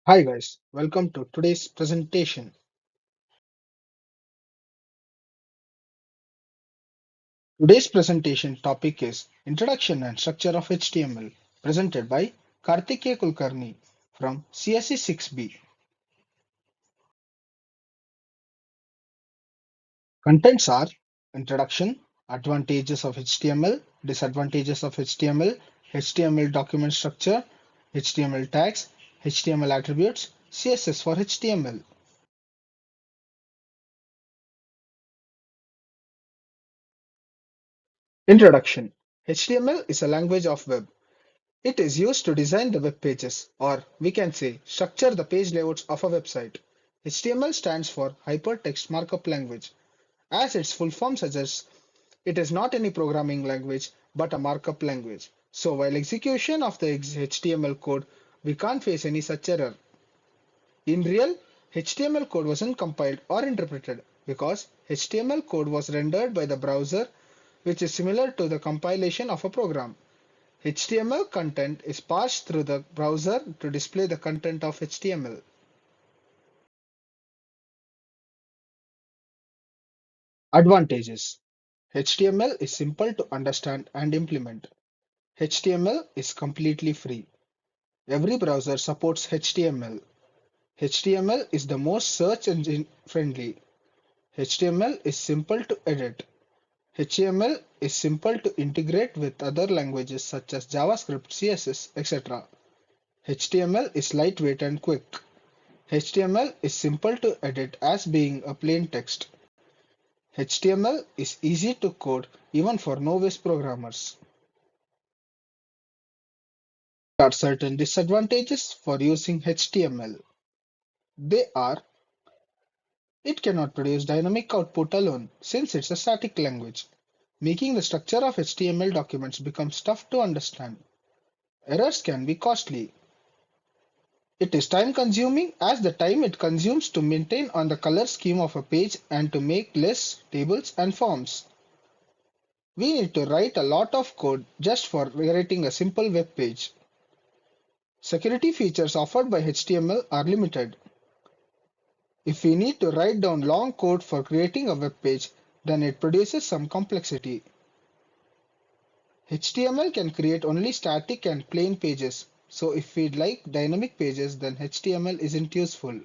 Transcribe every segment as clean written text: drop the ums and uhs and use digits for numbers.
Hi guys, welcome to today's presentation. Today's presentation topic is Introduction and Structure of HTML, presented by Karthikeya Kulkarni from CSE 6B. Contents are Introduction, Advantages of HTML, Disadvantages of HTML, HTML document structure, HTML tags, HTML attributes, CSS for HTML. Introduction. HTML is a language of web. It is used to design the web pages, or we can say structure the page layouts of a website. HTML stands for Hypertext Markup Language. As its full form suggests, it is not any programming language but a markup language. So while execution of the HTML code, we can't face any such error. In real, HTML code wasn't compiled or interpreted because HTML code was rendered by the browser, which is similar to the compilation of a program. HTML content is passed through the browser to display the content of HTML. Advantages. HTML is simple to understand and implement. HTML is completely free. Every browser supports HTML. HTML is the most search engine friendly. HTML is simple to edit. HTML is simple to integrate with other languages such as JavaScript, CSS, etc. HTML is lightweight and quick. HTML is simple to edit as being a plain text. HTML is easy to code even for novice programmers. There are certain disadvantages for using HTML. They are: it cannot produce dynamic output alone since it's a static language, making the structure of HTML documents become tough to understand. Errors can be costly. It is time consuming as the time it consumes to maintain on the color scheme of a page and to make lists, tables and forms. We need to write a lot of code just for writing a simple web page. Security features offered by HTML are limited. If we need to write down long code for creating a web page, then it produces some complexity. HTML can create only static and plain pages, so if we like dynamic pages, then HTML isn't useful.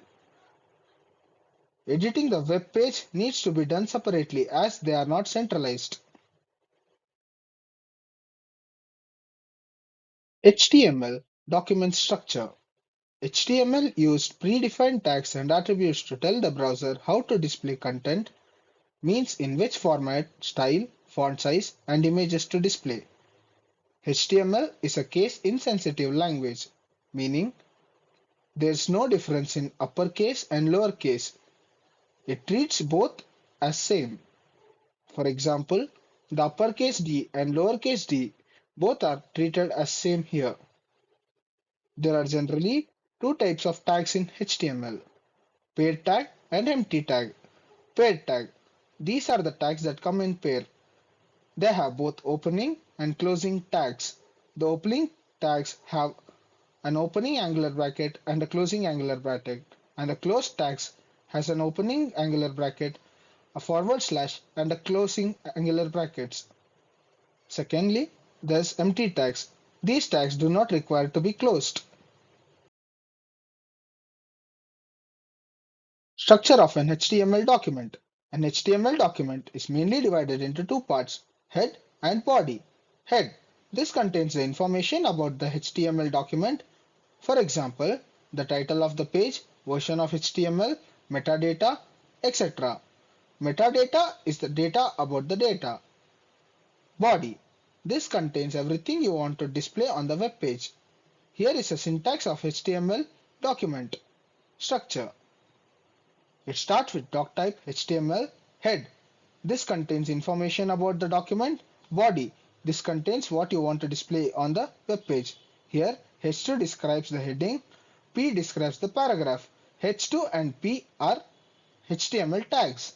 Editing the web page needs to be done separately as they are not centralized. HTML document structure. HTML used predefined tags and attributes to tell the browser how to display content, means in which format, style, font size, and images to display. HTML is a case-insensitive language, meaning there's no difference in uppercase and lowercase. It treats both as same. For example, the uppercase D and lowercase d both are treated as same here. There are generally two types of tags in HTML: paired tag and empty tag. Paired tag. These are the tags that come in pair. They have both opening and closing tags. The opening tags have an opening angular bracket and a closing angular bracket, and the closed tags has an opening angular bracket, a forward slash, and a closing angular brackets. Secondly, there's empty tags. These tags do not require to be closed. Structure of an HTML document. An HTML document is mainly divided into two parts: head and body. Head. This contains the information about the HTML document. For example, the title of the page, version of HTML, metadata, etc. Metadata is the data about the data. Body. This contains everything you want to display on the web page. Here is a syntax of HTML document. Structure. It starts with doc type HTML. Head. This contains information about the document. Body. This contains what you want to display on the web page. Here, H2 describes the heading, P describes the paragraph. H2 and P are HTML tags.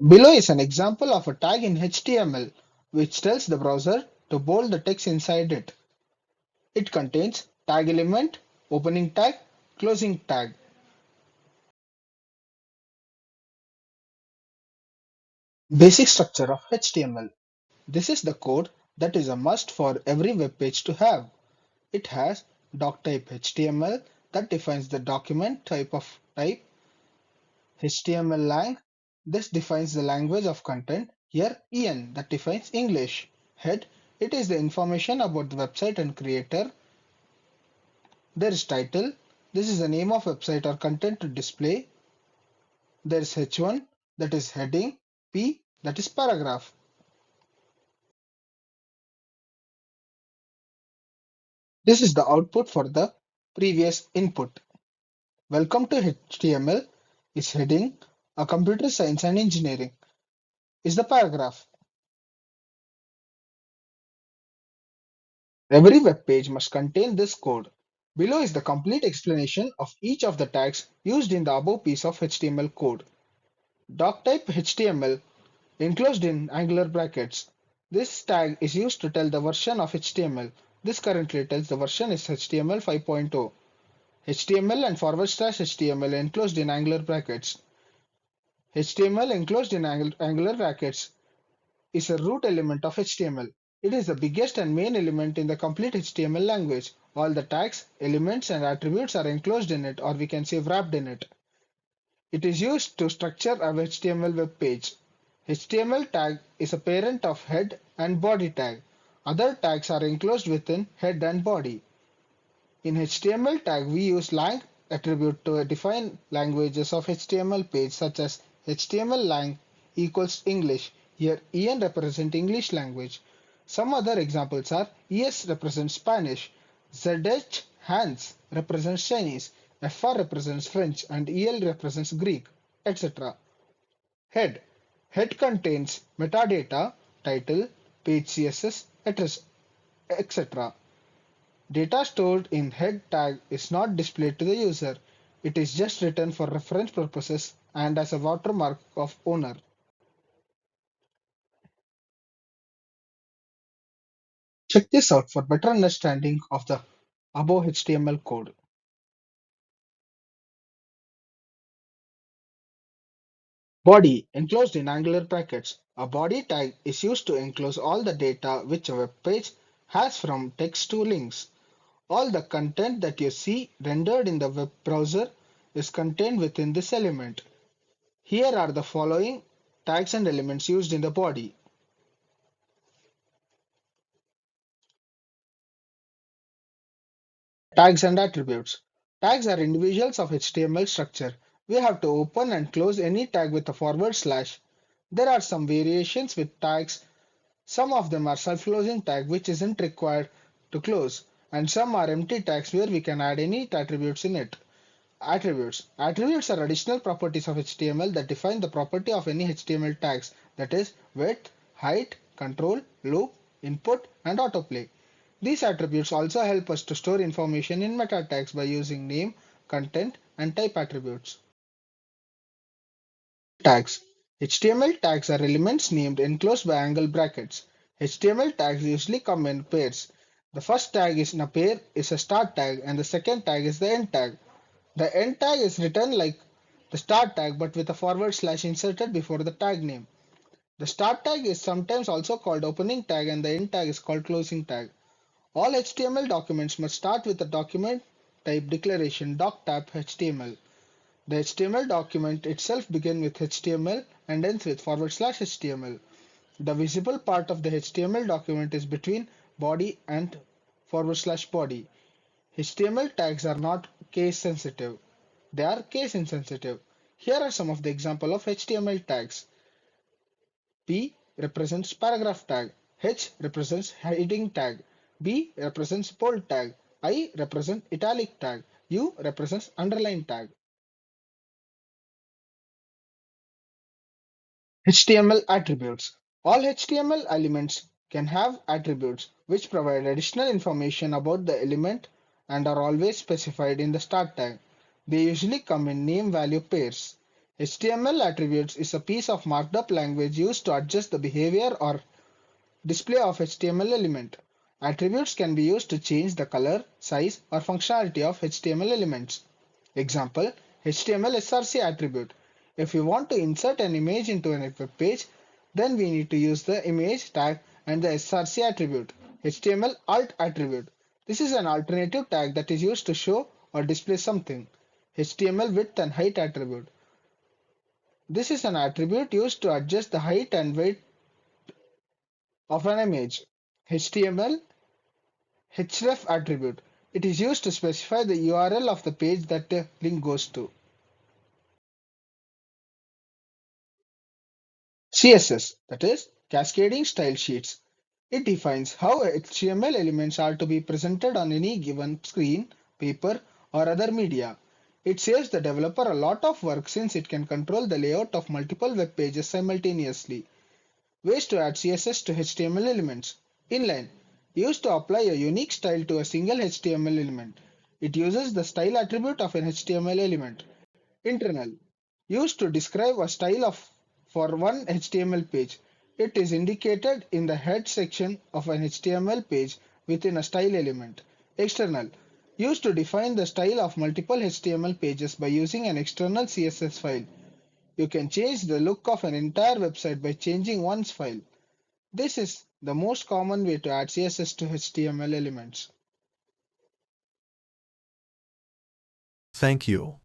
Below is an example of a tag in HTML which tells the browser to bold the text inside it. It contains tag element, opening tag, closing tag. Basic structure of HTML. This is the code that is a must for every web page to have. It has doctype HTML that defines the document type, HTML lang. This defines the language of content. Here EN that defines English. Head, it is the information about the website and creator. There is title. This is the name of website or content to display. There is H1 that is heading. P that is paragraph. This is the output for the previous input. Welcome to HTML is heading. A computer science and engineering is the paragraph. Every web page must contain this code. Below is the complete explanation of each of the tags used in the above piece of HTML code. Doctype HTML enclosed in angular brackets. This tag is used to tell the version of HTML. This currently tells the version is HTML 5.0. HTML and /HTML enclosed in angular brackets. HTML enclosed in angular brackets is a root element of HTML. It is the biggest and main element in the complete HTML language. All the tags, elements, and attributes are enclosed in it, or we can say wrapped in it. It is used to structure a HTML web page. HTML tag is a parent of head and body tag. Other tags are enclosed within head and body. In HTML tag, we use lang attribute to define languages of HTML page, such as HTML lang equals English. Here EN represents English language. Some other examples are ES represents Spanish, ZH hands represents Chinese, FR represents French, and EL represents Greek, etc. Head. Head contains metadata, title, page CSS, address, etc. Data stored in head tag is not displayed to the user. It is just written for reference purposes and as a watermark of owner. Check this out for better understanding of the above HTML code. Body enclosed in angular brackets. A body tag is used to enclose all the data which a web page has from text to links. All the content that you see rendered in the web browser is contained within this element. Here are the following tags and elements used in the body. Tags and attributes. Tags are individuals of HTML structure. We have to open and close any tag with a forward slash. There are some variations with tags. Some of them are self-closing tag which isn't required to close, and some are empty tags where we can add any attributes in it. Attributes. Attributes are additional properties of HTML that define the property of any HTML tags, that is width, height, control, loop, input, and autoplay. These attributes also help us to store information in meta tags by using name, content, and type attributes. Tags. HTML tags are elements named enclosed by angle brackets. HTML tags usually come in pairs. The first tag is in a pair is a start tag and the second tag is the end tag. The end tag is written like the start tag but with a forward slash inserted before the tag name. The start tag is sometimes also called opening tag and the end tag is called closing tag. All HTML documents must start with a document type declaration doctype HTML. The HTML document itself begins with HTML and ends with /HTML. The visible part of the HTML document is between body and /body. HTML tags are not case sensitive. They are case insensitive. Here are some of the example of HTML tags. P represents paragraph tag. H represents heading tag. B represents bold tag. I represents italic tag. U represents underline tag. HTML attributes. All HTML elements can have attributes which provide additional information about the element and are always specified in the start tag. They usually come in name-value pairs. HTML attributes is a piece of marked up language used to adjust the behavior or Display of HTML element. Attributes can be used to change the color, size, or functionality of HTML elements. Example, HTML src attribute. If we want to insert an image into a web page, then we need to use the image tag and the src attribute. HTML alt attribute. This is an alternative tag that is used to show or display something. HTML width and height attribute. This is an attribute used to adjust the height and weight of an image. HTML href attribute. It is used to specify the URL of the page that the link goes to. CSS, that is, Cascading Style Sheets. It defines how HTML elements are to be presented on any given screen, paper, or other media. It saves the developer a lot of work since it can control the layout of multiple web pages simultaneously. Ways to add CSS to HTML elements. Inline. Used to apply a unique style to a single HTML element. It uses the style attribute of an HTML element. Internal. Used to describe a style for one HTML page. It is indicated in the head section of an HTML page within a style element. External. Used to define the style of multiple HTML pages by using an external CSS file. You can change the look of an entire website by changing one's file. This is the most common way to add CSS to HTML elements. Thank you.